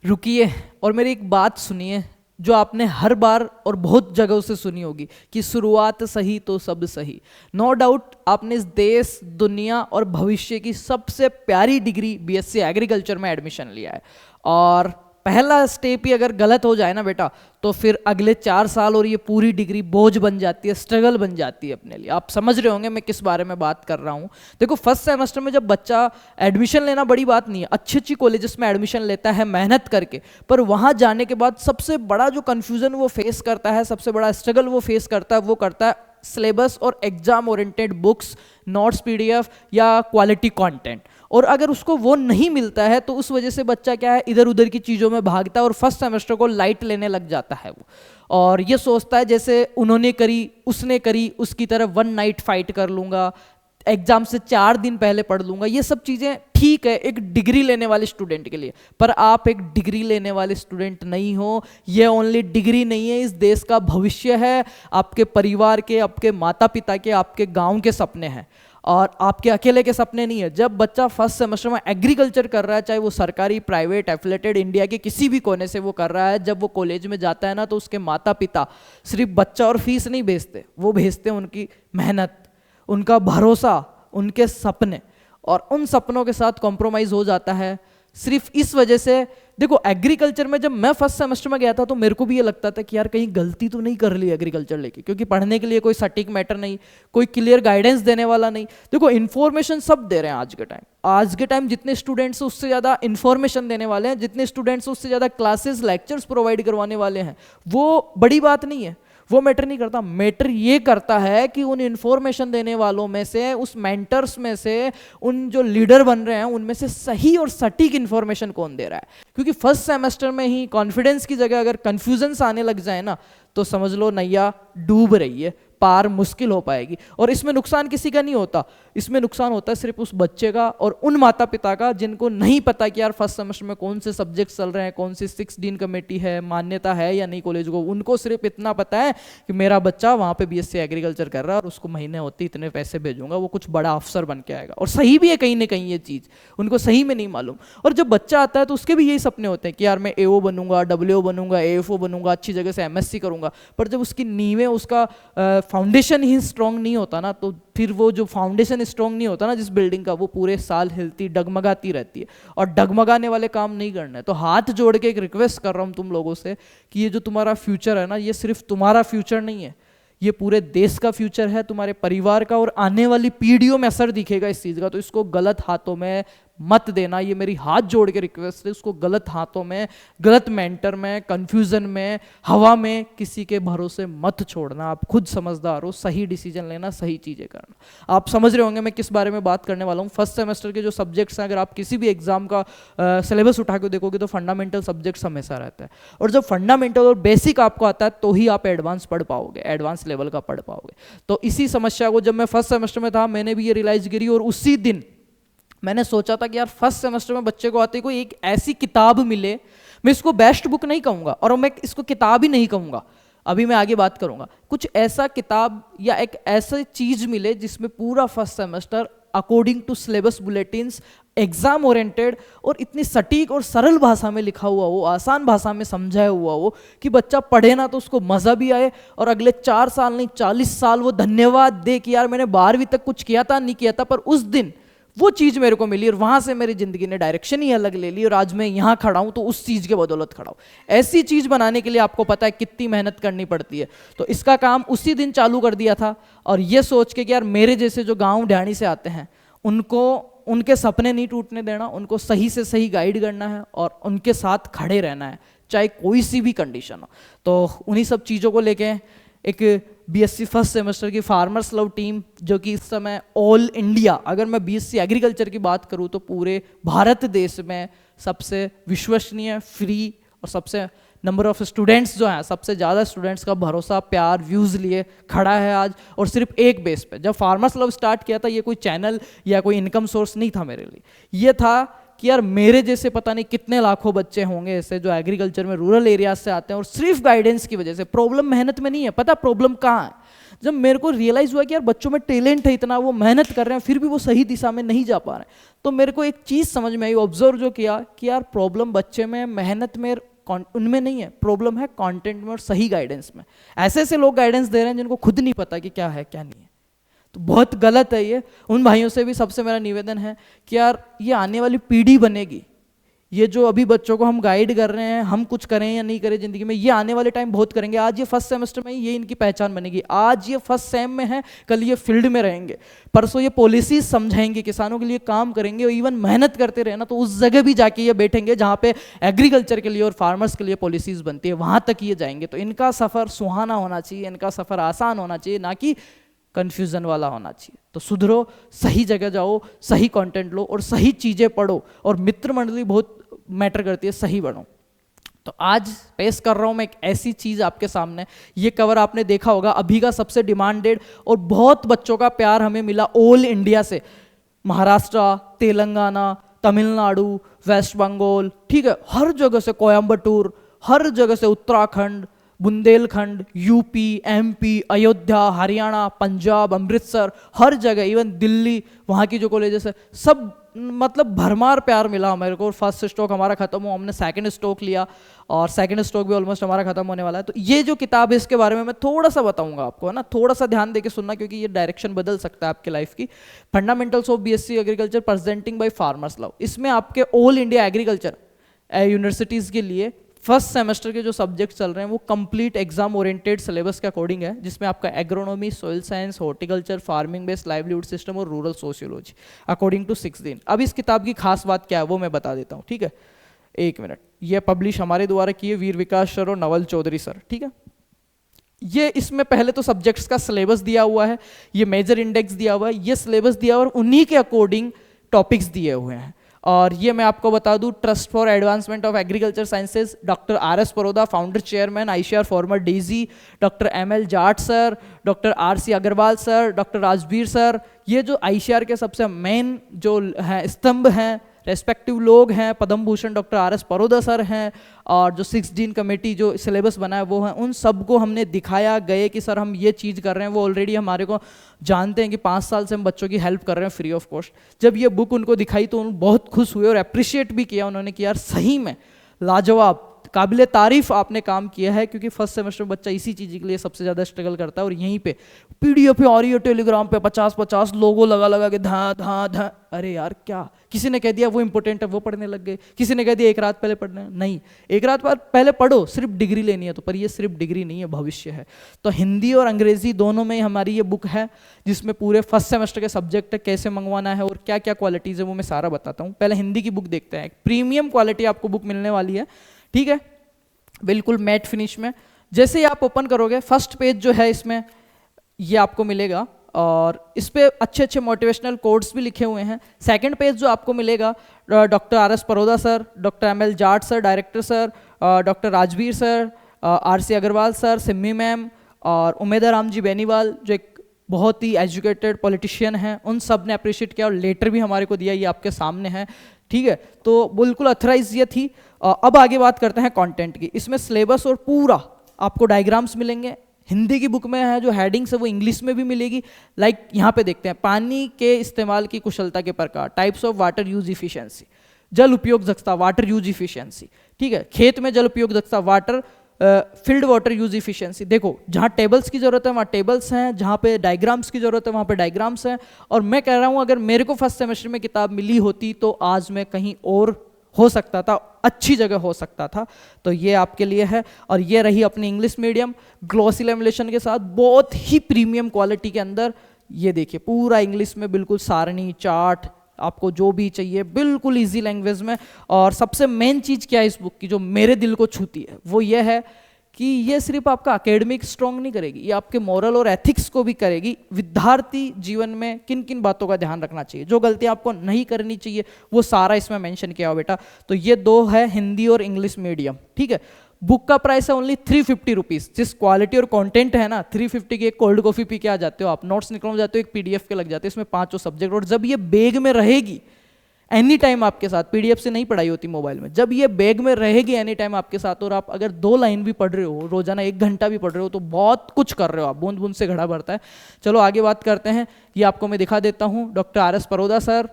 रुकिए और मेरी एक बात सुनिए जो आपने हर बार और बहुत जगहों से सुनी होगी कि शुरुआत सही तो सब सही। नो डाउट आपने इस देश, दुनिया और भविष्य की सबसे प्यारी डिग्री बीएससी एग्रीकल्चर में एडमिशन लिया है। और पहला स्टेप ही अगर गलत हो जाए ना बेटा, तो फिर अगले 4 साल और ये पूरी डिग्री बोझ बन जाती है, स्ट्रगल बन जाती है अपने लिए। आप समझ रहे होंगे मैं किस बारे में बात कर रहा हूँ। देखो, फर्स्ट सेमेस्टर में जब बच्चा एडमिशन लेना बड़ी बात नहीं है, अच्छी अच्छी कॉलेजेस में एडमिशन लेता है मेहनत करके, पर वहाँ जाने के बाद सबसे बड़ा जो कन्फ्यूजन वो फेस करता है, सबसे बड़ा स्ट्रगल वो फेस करता है, वो करता है सिलेबस और exam oriented books, notes, PDF या क्वालिटी कंटेंट। और अगर उसको वो नहीं मिलता है तो उस वजह से बच्चा क्या है, इधर उधर की चीज़ों में भागता है और फर्स्ट सेमेस्टर को लाइट लेने लग जाता है वो, और ये सोचता है जैसे उन्होंने करी उसने करी उसकी तरह वन नाइट फाइट कर लूँगा, एग्जाम से 4 दिन पहले पढ़ लूँगा। ये सब चीज़ें ठीक है एक डिग्री लेने वाले स्टूडेंट के लिए, पर आप एक डिग्री लेने वाले स्टूडेंट नहीं हो। ये ओनली डिग्री नहीं है, इस देश का भविष्य है, आपके परिवार के, आपके माता पिता के, आपके गांव के सपने हैं, और आपके अकेले के सपने नहीं है। जब बच्चा फर्स्ट सेमेस्टर में एग्रीकल्चर कर रहा है, चाहे वो सरकारी, प्राइवेट, एफिलेटेड, इंडिया के किसी भी कोने से वो कर रहा है, जब वो कॉलेज में जाता है ना, तो उसके माता पिता सिर्फ बच्चा और फीस नहीं भेजते, वो भेजते हैं उनकी मेहनत, उनका भरोसा, उनके सपने, और उन सपनों के साथ कॉम्प्रोमाइज़ हो जाता है सिर्फ इस वजह से। देखो, एग्रीकल्चर में जब मैं फर्स्ट सेमेस्टर में गया था तो मेरे को भी ये लगता था कि यार कहीं गलती तो नहीं कर ली एग्रीकल्चर लेके, क्योंकि पढ़ने के लिए कोई सटीक मैटर नहीं, कोई क्लियर गाइडेंस देने वाला नहीं। देखो, इन्फॉर्मेशन सब दे रहे हैं आज के टाइम जितने स्टूडेंट्स हैं उससे ज़्यादा इन्फॉर्मेशन देने वाले हैं, जितने स्टूडेंट्स उससे ज़्यादा क्लासेस, लेक्चर्स प्रोवाइड करवाने वाले हैं। वो बड़ी बात नहीं है, वो मैटर नहीं करता। मैटर ये करता है कि उन इन्फॉर्मेशन देने वालों में से, उस मेंटर्स में से, उन जो लीडर बन रहे हैं उनमें से सही और सटीक इन्फॉर्मेशन कौन दे रहा है। क्योंकि फर्स्ट सेमेस्टर में ही कॉन्फिडेंस की जगह अगर कन्फ्यूजन्स आने लग जाए ना, तो समझ लो नैया डूब रही है, पार मुश्किल हो पाएगी। और इसमें नुकसान किसी का नहीं होता, इसमें नुकसान होता है सिर्फ उस बच्चे का और उन माता पिता का जिनको नहीं पता कि यार फर्स्ट सेमेस्टर में कौन से सब्जेक्ट चल रहे हैं, कौन सी 6 डीन कमेटी है, मान्यता है या नहीं कॉलेज को। उनको सिर्फ इतना पता है कि मेरा बच्चा वहाँ पे बीएससी एग्रीकल्चर कर रहा है और उसको महीने होते इतने पैसे भेजूंगा, वो कुछ बड़ा अफसर बन के आएगा। और सही भी है कहीं ना कहीं ये चीज़, उनको सही में नहीं मालूम। और जब बच्चा आता है तो उसके भी यही सपने होते हैं कि यार मैं एओ बनूंगा, डब्ल्यूओ बनूंगा, एएफओ बनूंगा, अच्छी जगह से एमएससी करूंगा। पर जब उसकी नींवें, उसका फाउंडेशन ही स्ट्रॉन्ग नहीं होता ना, तो फिर वो जो फाउंडेशन स्ट्रॉन्ग नहीं होता ना जिस बिल्डिंग का, वो पूरे साल हिलती डगमगाती रहती है। और डगमगाने वाले काम नहीं करना है। तो हाथ जोड़ के एक रिक्वेस्ट कर रहा हूँ तुम लोगों से कि ये जो तुम्हारा फ्यूचर है ना, ये सिर्फ तुम्हारा फ्यूचर नहीं है, ये पूरे देश का फ्यूचर है, तुम्हारे परिवार का, और आने वाली पीढ़ियों में असर दिखेगा इस चीज़ का। तो इसको गलत हाथों में मत देना, ये मेरी हाथ जोड़ के रिक्वेस्ट है। उसको गलत हाथों में, गलत मेंटर में, कंफ्यूजन में, हवा में किसी के भरोसे मत छोड़ना। आप खुद समझदार हो, सही डिसीजन लेना, सही चीज़ें करना। आप समझ रहे होंगे मैं किस बारे में बात करने वाला हूँ। फर्स्ट सेमेस्टर के जो सब्जेक्ट्स हैं, अगर आप किसी भी एग्जाम का सिलेबस उठा के देखोगे तो फंडामेंटल सब्जेक्ट्स हमेशा रहता है। और जब फंडामेंटल और बेसिक आपको आता है तो ही आप एडवांस पढ़ पाओगे, एडवांस लेवल का पढ़ पाओगे। तो इसी समस्या को जब मैं फर्स्ट सेमेस्टर में था, मैंने भी ये रियलाइज करी, और उसी दिन मैंने सोचा था कि यार फर्स्ट सेमेस्टर में बच्चे को आते कोई एक ऐसी किताब मिले, मैं इसको बेस्ट बुक नहीं कहूँगा और मैं इसको किताब ही नहीं कहूँगा, अभी मैं आगे बात करूँगा, कुछ ऐसा किताब या एक ऐसी चीज़ मिले जिसमें पूरा first semester according to syllabus bulletins, exam oriented और इतनी सटीक और सरल भाषा में लिखा हुआ हो, आसान भाषा में समझाया हुआ हो कि बच्चा पढ़े ना तो उसको मज़ा भी आए, और अगले 4 साल नहीं 40 साल वो धन्यवाद दे कि यार मैंने 12वीं तक कुछ किया था नहीं किया था, पर उस दिन वो चीज़ मेरे को मिली और वहाँ से मेरी ज़िंदगी ने डायरेक्शन ही अलग ले ली, और आज मैं यहाँ खड़ा हूँ तो उस चीज़ के बदौलत खड़ा हूँ। ऐसी चीज़ बनाने के लिए आपको पता है कितनी मेहनत करनी पड़ती है। तो इसका काम उसी दिन चालू कर दिया था, और ये सोच के कि यार मेरे जैसे जो गाँव ढाणी से आते हैं उनको उनके सपने नहीं टूटने देना, उनको सही से सही गाइड करना है और उनके साथ खड़े रहना है, चाहे कोई सी भी कंडीशन हो। तो उन्हीं सब चीज़ों को लेके एक बीएससी फर्स्ट सेमेस्टर की फार्मर्स लव टीम, जो कि इस समय ऑल इंडिया, अगर मैं बीएससी एग्रीकल्चर की बात करूँ तो पूरे भारत देश में सबसे विश्वसनीय, फ्री और सबसे नंबर ऑफ स्टूडेंट्स जो हैं, सबसे ज़्यादा स्टूडेंट्स का भरोसा, प्यार, व्यूज़ लिए खड़ा है आज। और सिर्फ एक बेस पे, जब फार्मर्स लव स्टार्ट किया था, ये कोई चैनल या कोई इनकम सोर्स नहीं था मेरे लिए, ये था कि यार मेरे जैसे पता नहीं कितने लाखों बच्चे होंगे ऐसे जो एग्रीकल्चर में रूरल एरियाज से आते हैं, और सिर्फ गाइडेंस की वजह से, प्रॉब्लम मेहनत में नहीं है, पता प्रॉब्लम कहाँ है, जब मेरे को रियलाइज़ हुआ कि यार बच्चों में टैलेंट है इतना, वो मेहनत कर रहे हैं फिर भी वो सही दिशा में नहीं जा पा रहे हैं, तो मेरे को एक चीज़ समझ में आई, ऑब्जर्व जो किया कि यार प्रॉब्लम बच्चे में, मेहनत में, उनमें नहीं है, प्रॉब्लम है कंटेंट में और सही गाइडेंस में। ऐसे ऐसे लोग गाइडेंस दे रहे हैं जिनको खुद नहीं पता कि क्या है क्या नहीं है, तो बहुत गलत है ये। उन भाइयों से भी सबसे मेरा निवेदन है कि यार ये आने वाली पीढ़ी बनेगी, ये जो अभी बच्चों को हम गाइड कर रहे हैं, हम कुछ करें या नहीं करें ज़िंदगी में, ये आने वाले टाइम बहुत करेंगे। आज ये फर्स्ट सेमेस्टर में ये इनकी पहचान बनेगी, आज ये फर्स्ट सेम में है, कल ये फील्ड में रहेंगे, परसों ये पॉलिसीज समझाएंगे, किसानों के लिए काम करेंगे, और इवन मेहनत करते रहे ना तो उस जगह भी जाके ये बैठेंगे जहाँ पे एग्रीकल्चर के लिए और फार्मर्स के लिए पॉलिसीज बनती है, वहाँ तक ये जाएंगे। तो इनका सफ़र सुहाना होना चाहिए, इनका सफ़र आसान होना चाहिए, ना कि कन्फ्यूज़न वाला होना चाहिए। तो सुधरो, सही जगह जाओ, सही कंटेंट लो और सही चीज़ें पढ़ो, और मित्र मंडली बहुत मैटर करती है, सही बनो। तो आज पेश कर रहा हूँ मैं एक ऐसी चीज़ आपके सामने, ये कवर आपने देखा होगा, अभी का सबसे डिमांडेड और बहुत बच्चों का प्यार हमें मिला ऑल इंडिया से, महाराष्ट्र, तेलंगाना, तमिलनाडु, वेस्ट बंगाल, ठीक है, हर जगह से, कोयम्बटूर, हर जगह से, उत्तराखंड, बुंदेलखंड, यूपी, एमपी, अयोध्या, हरियाणा, पंजाब, अमृतसर, हर जगह, इवन दिल्ली, वहाँ की जो कॉलेजेस है, सब मतलब भरमार प्यार मिला हमारे को। फर्स्ट स्टॉक हमारा खत्म हुआ, हमने सेकंड स्टॉक लिया और सेकंड स्टॉक भी ऑलमोस्ट हमारा खत्म होने वाला है। तो ये जो किताब है इसके बारे में मैं थोड़ा सा बताऊंगा आपको, है ना, थोड़ा सा ध्यान देके सुनना, क्योंकि ये डायरेक्शन बदल सकता है आपके लाइफ की। Fundamentals of BSc agriculture presenting by farmers love, इसमें आपके ऑल इंडिया एग्रीकल्चर यूनिवर्सिटीज़ के लिए फर्स्ट सेमेस्टर के जो सब्जेक्ट चल रहे हैं वो कंप्लीट एग्जाम ओरिएंटेड सिलेबस के अकॉर्डिंग है, जिसमें आपका agronomy, soil science, horticulture, farming based livelihood system और रूरल सोशियोलॉजी अकॉर्डिंग टू 6 दिन। अब इस किताब की खास बात क्या है वो मैं बता देता हूँ, ठीक है, एक मिनट। ये पब्लिश हमारे द्वारा की है, वीर विकास सर और नवल चौधरी सर, ठीक है। ये इसमें पहले तो सब्जेक्ट्स का सिलेबस दिया हुआ है, ये मेजर इंडेक्स दिया हुआ है, ये सिलेबस दिया हुआ है और उन्हीं के अकॉर्डिंग टॉपिक्स दिए हुए हैं। और ये मैं आपको बता दूं, trust for advancement of agriculture sciences, doctor R S. Paroda, founder chairman, ICR former DG, doctor M L. Jat sir, doctor R C. Agarwal sir, doctor Rajveer sir, ये जो आईसीआर के सबसे मेन जो हैं स्तंभ हैं, रेस्पेक्टिव लोग हैं, Padma Bhushan doctor R S. Paroda sir हैं, और जो 6 डीन कमेटी जो सिलेबस बनाया वो है, उन सबको हमने दिखाया गए कि सर हम ये चीज़ कर रहे हैं। वो ऑलरेडी हमारे को जानते हैं कि 5 साल से हम बच्चों की हेल्प कर रहे हैं फ्री ऑफ कॉस्ट। जब ये बुक उनको दिखाई तो उन बहुत खुश हुए और अप्रिशिएट भी किया उन्होंने कि यार सही में लाजवाब, काबिले तारीफ आपने काम किया है, क्योंकि फर्स्ट सेमेस्टर में बच्चा इसी चीज़ के लिए सबसे ज़्यादा स्ट्रगल करता है। और यहीं पे पीडीएफ पे आ रही है, टेलीग्राम पे 50-50 लोगो लगा लगा के धा धा धा, अरे यार क्या, किसी ने कह दिया वो इंपॉर्टेंट है वो पढ़ने लग गए, किसी ने कह दिया एक रात पहले पढ़ना, नहीं, एक रात पहले पढ़ो, सिर्फ डिग्री लेनी है तो, पर ये सिर्फ डिग्री नहीं है, भविष्य है। तो हिंदी और अंग्रेजी दोनों में हमारी ये बुक है, जिसमें पूरे फर्स्ट सेमेस्टर के सब्जेक्ट कैसे मंगवाना है और क्या क्या क्वालिटीज़ है वो मैं सारा बताता हूँ। पहले हिंदी की बुक देखते हैं, प्रीमियम क्वालिटी आपको बुक मिलने वाली है, ठीक है, बिल्कुल मैट फिनिश में। जैसे ही आप ओपन करोगे, फर्स्ट पेज जो है इसमें ये आपको मिलेगा और इस पे अच्छे अच्छे मोटिवेशनल कोट्स भी लिखे हुए हैं। सेकंड पेज जो आपको मिलेगा, doctor R S. Paroda sir, doctor M L. Jat sir director sir, doctor Rajveer sir, R C. Agarwal sir, Simmi ma'am और उमेदा राम जी बेनीवाल जो एक बहुत ही एजुकेटेड पॉलिटिशियन हैं, उन सब ने अप्रिशिएट किया और लेटर भी हमारे को दिया, ये आपके सामने है, ठीक है। तो बिल्कुल अथराइज ये थी। अब आगे बात करते हैं कंटेंट की। इसमें सिलेबस और पूरा आपको डायग्राम्स मिलेंगे। हिंदी की बुक में है जो हेडिंग्स है वो इंग्लिश में भी मिलेगी। लाइक यहाँ पे देखते हैं, पानी के इस्तेमाल की कुशलता के प्रकार, types of water use efficiency, जल उपयोग दक्षता, वाटर यूज इफिशियंसी, ठीक है, खेत में जल उपयोग दक्षता, water field water use efficiency. देखो जहाँ टेबल्स की जरूरत है वहाँ टेबल्स हैं, जहाँ पे डायग्राम्स की जरूरत है वहाँ पे डायग्राम्स हैं। और मैं कह रहा हूँ अगर मेरे को फर्स्ट सेमेस्टर में किताब मिली होती तो आज मैं कहीं और हो सकता था, अच्छी जगह हो सकता था। तो ये आपके लिए है। और ये रही अपनी इंग्लिश मीडियम ग्लॉसी लेमिनेशन के साथ बहुत ही प्रीमियम क्वालिटी के अंदर। ये देखिए पूरा इंग्लिश में, बिल्कुल सारणी चार्ट, आपको जो भी चाहिए बिल्कुल इजी लैंग्वेज में। और सबसे मेन चीज़ क्या है इस बुक की जो मेरे दिल को छूती है वो ये है कि ये सिर्फ आपका एकेडमिक स्ट्रॉन्ग नहीं करेगी, ये आपके मॉरल और एथिक्स को भी करेगी। विद्यार्थी जीवन में किन किन बातों का ध्यान रखना चाहिए, जो गलतियां आपको नहीं करनी चाहिए, वो सारा इसमें मेंशन किया हुआ बेटा। तो ये 2 है हिंदी और इंग्लिश मीडियम, ठीक है। बुक का प्राइस है ओनली 350 रुपीज़। जिस क्वालिटी और कंटेंट है ना, 350 की एक कोल्ड कॉफ़ी पी के आ जाते हो आप, नोट्स निकल जाते हो, एक PDF के लग जाते हो, इसमें 5 सब्जेक्ट। और जब ये बैग में रहेगी एनी टाइम आपके साथ, पीडीएफ से नहीं पढ़ाई होती मोबाइल में, जब ये बैग में रहेगी एनी टाइम आपके साथ, और आप अगर 2 लाइन भी पढ़ रहे हो रोजाना, 1 घंटा भी पढ़ रहे हो, तो बहुत कुछ कर रहे हो आप, बूंद बूंद से घड़ा भरता है। चलो आगे बात करते हैं। ये आपको मैं दिखा देता हूँ, doctor RS Paroda sir,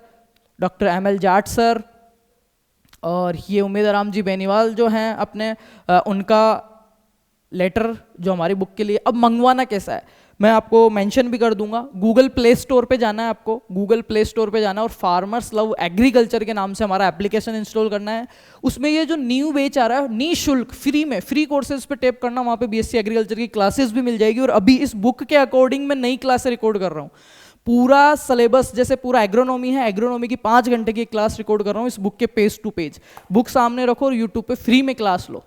doctor ML Jat sir, और ये उमेदराम जी बेनीवाल जो हैं अपने, उनका लेटर जो हमारी बुक के लिए। अब मंगवाना कैसा है मैं आपको मेंशन भी कर दूंगा। गूगल प्ले स्टोर पे जाना है आपको, गूगल प्ले स्टोर पे जाना है और फार्मर्स लव एग्रीकल्चर के नाम से हमारा एप्लीकेशन इंस्टॉल करना है। उसमें ये जो न्यू बैच आ रहा है निःशुल्क फ्री में, फ्री कोर्सेज पे टैप करना, वहाँ पे BSc एग्रीकल्चर की क्लासेस भी मिल जाएगी। और अभी इस बुक के अकॉर्डिंग मैं नई क्लासें रिकॉर्ड कर रहा हूँ, पूरा सिलेबस, जैसे पूरा एग्रोनॉमी है, एग्रोनॉमी की 5 घंटे की क्लास रिकॉर्ड कर रहा हूँ इस बुक के पेज टू पेज। बुक सामने रखो और यूट्यूब पे फ्री में क्लास लो।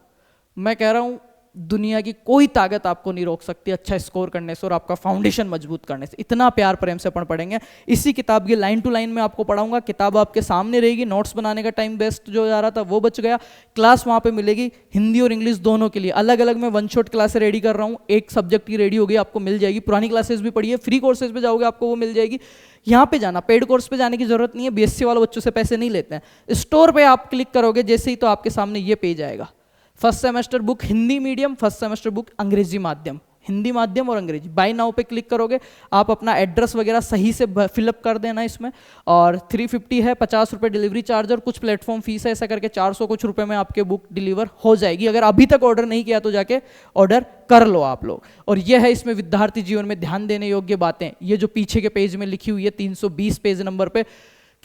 मैं कह रहा हूँ दुनिया की कोई ताकत आपको नहीं रोक सकती अच्छा स्कोर करने से और आपका फाउंडेशन मजबूत करने से। इतना प्यार प्रेम से पढ़ेंगे। इसी किताब की लाइन टू लाइन में आपको पढ़ाऊंगा, किताब आपके सामने रहेगी। नोट्स बनाने का टाइम वेस्ट जो जा रहा था वो बच गया। क्लास वहाँ पे मिलेगी, हिंदी और इंग्लिश दोनों के लिए अलग अलग। मैं 1 शॉट क्लासें रेडी कर रहा हूँ, एक सब्जेक्ट की रेडी होगी, आपको मिल जाएगी। पुरानी क्लासेस भी पढ़िए, फ्री कोर्सेज पे जाओगे आपको वो मिल जाएगी। यहाँ पे जाना, पेड कोर्स पे जाने की जरूरत नहीं है, BSc वाले बच्चों से पैसे नहीं लेते हैं। स्टोर पे आप क्लिक करोगे जैसे ही तो आपके सामने ये पेज आएगा। First semester book Hindi medium, first semester book अंग्रेजी माध्यम, हिंदी माध्यम और अंग्रेजी। बाय नाउ पे क्लिक करोगे, आप अपना एड्रेस वगैरह सही से फिलअप कर देना इसमें। और 350 है, 50 रुपये डिलीवरी चार्ज और कुछ प्लेटफॉर्म फीस है, ऐसा करके 400 कुछ रुपए में आपके बुक डिलीवर हो जाएगी। अगर अभी तक ऑर्डर नहीं किया तो जाके ऑर्डर कर लो आप लोग। और यह है इसमें विद्यार्थी जीवन में ध्यान देने योग्य बातें, ये जो पीछे के पेज में लिखी हुई है 320 पेज नंबर पे,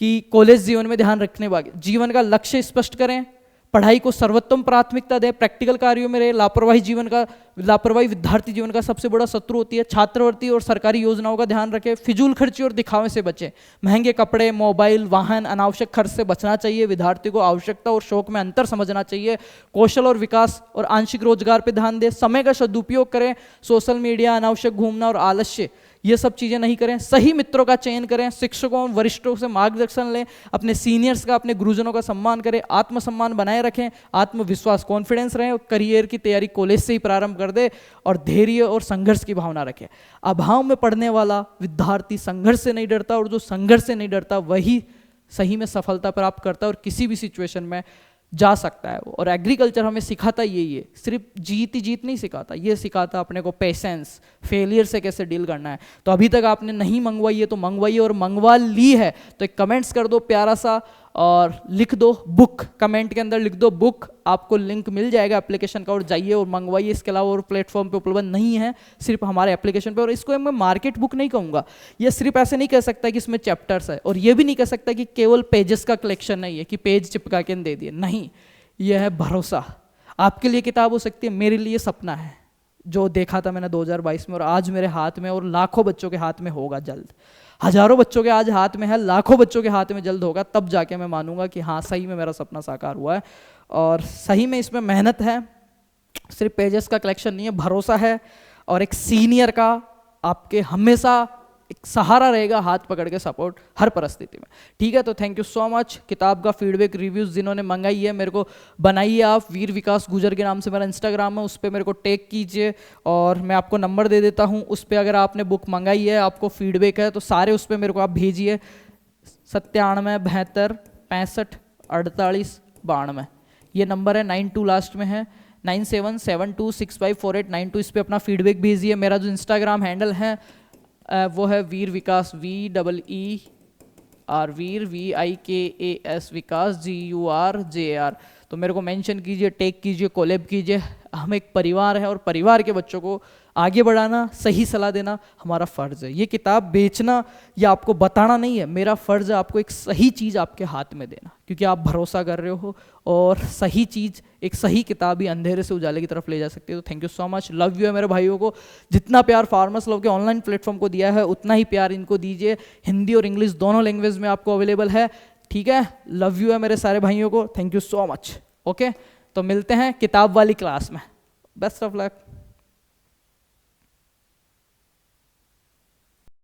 कि कॉलेज जीवन में ध्यान रखने वाले, जीवन का लक्ष्य स्पष्ट करें, पढ़ाई को सर्वोत्तम प्राथमिकता दें, प्रैक्टिकल कार्यों में रहे। लापरवाही विद्यार्थी जीवन का सबसे बड़ा शत्रु होती है। छात्रवृत्ति और सरकारी योजनाओं का ध्यान रखें। फिजूल खर्ची और दिखावे से बचें। महंगे कपड़े, मोबाइल, वाहन, अनावश्यक खर्च से बचना चाहिए। विद्यार्थी को आवश्यकता और शौक में अंतर समझना चाहिए। कौशल और विकास और आंशिक रोजगार पर ध्यान दें। समय का सदुपयोग करें। सोशल मीडिया, अनावश्यक घूमना और आलस्य, ये सब चीज़ें नहीं करें। सही मित्रों का चयन करें। शिक्षकों और वरिष्ठों से मार्गदर्शन लें। अपने सीनियर्स का, अपने गुरुजनों का सम्मान करें। आत्मसम्मान बनाए रखें। आत्मविश्वास, कॉन्फिडेंस रहें। और करियर की तैयारी कॉलेज से ही प्रारंभ कर दे। और धैर्य और संघर्ष की भावना रखें। अभाव में पढ़ने वाला विद्यार्थी संघर्ष से नहीं डरता, और जो संघर्ष से नहीं डरता वही सही में सफलता प्राप्त करता है और किसी भी सिचुएशन में जा सकता है वो। और एग्रीकल्चर हमें सिखाता यही है, सिर्फ जीत ही जीत नहीं सिखाता, ये सिखाता अपने को पेशेंस, फेलियर से कैसे डील करना है। तो अभी तक आपने नहीं मंगवाई है तो मंगवाइए, और मंगवा ली है तो एक कमेंट्स कर दो प्यारा सा और लिख दो बुक, कमेंट के अंदर लिख दो बुक, आपको लिंक मिल जाएगा एप्लीकेशन का और जाइए और मंगवाइए। इसके अलावा और प्लेटफॉर्म पे उपलब्ध नहीं है, सिर्फ हमारे एप्लीकेशन पे। और इसको मैं मार्केट बुक नहीं कहूँगा, ये सिर्फ ऐसे नहीं कह सकता कि इसमें चैप्टर्स है, और ये भी नहीं कह सकता कि केवल पेजेस का कलेक्शन नहीं है कि पेज चिपका के दे दिए, नहीं, यह है भरोसा। आपके लिए किताब हो सकती है, मेरे लिए सपना है जो देखा था मैंने 2022 में, और आज मेरे हाथ में और लाखों बच्चों के हाथ में होगा जल्द। हजारों बच्चों के आज हाथ में है, लाखों बच्चों के हाथ में जल्द होगा, तब जाके मैं मानूंगा कि हाँ सही में मेरा सपना साकार हुआ है। और सही में इसमें मेहनत है, सिर्फ पेजेस का कलेक्शन नहीं है, भरोसा है, और एक सीनियर का आपके हमेशा एक सहारा रहेगा, हाथ पकड़ के सपोर्ट हर परिस्थिति में। ठीक है, तो थैंक यू सो मच। किताब का फीडबैक, रिव्यूज़ जिन्होंने मंगाई है मेरे को बनाइए आप, वीर विकास गुजर के नाम से मेरा इंस्टाग्राम है, उस पर मेरे को टैग कीजिए, और मैं आपको नंबर दे देता हूँ, उस पर अगर आपने बुक मंगाई है, आपको फीडबैक है तो सारे उस पर मेरे को आप भेजिए। 97 72 65 48 92 ये नंबर है, 92 लास्ट में है, 9772654892। इस पर अपना फीडबैक भेजिए। मेरा जो इंस्टाग्राम हैंडल है वो है वीर विकास, VEER वीर VIKAS विकास GURJAR। तो मेरे को मेंशन कीजिए, टैग कीजिए, कोलैब कीजिए। हम एक परिवार है और परिवार के बच्चों को आगे बढ़ाना, सही सलाह देना हमारा फ़र्ज़ है। ये किताब बेचना या आपको बताना नहीं है, मेरा फ़र्ज़ है आपको एक सही चीज़ आपके हाथ में देना, क्योंकि आप भरोसा कर रहे हो, और सही चीज़, एक सही किताब ही अंधेरे से उजाले की तरफ ले जा सकती है। तो thank you so much, love you है मेरे भाइयों को। जितना प्यार फार्मर्स लव के ऑनलाइन प्लेटफॉर्म को दिया है उतना ही प्यार इनको दीजिए। हिंदी और इंग्लिश दोनों लैंग्वेज में आपको अवेलेबल है। ठीक है, लव यू है मेरे सारे भाइयों को, thank you so much. Okay, तो मिलते हैं किताब वाली क्लास में। Best of luck.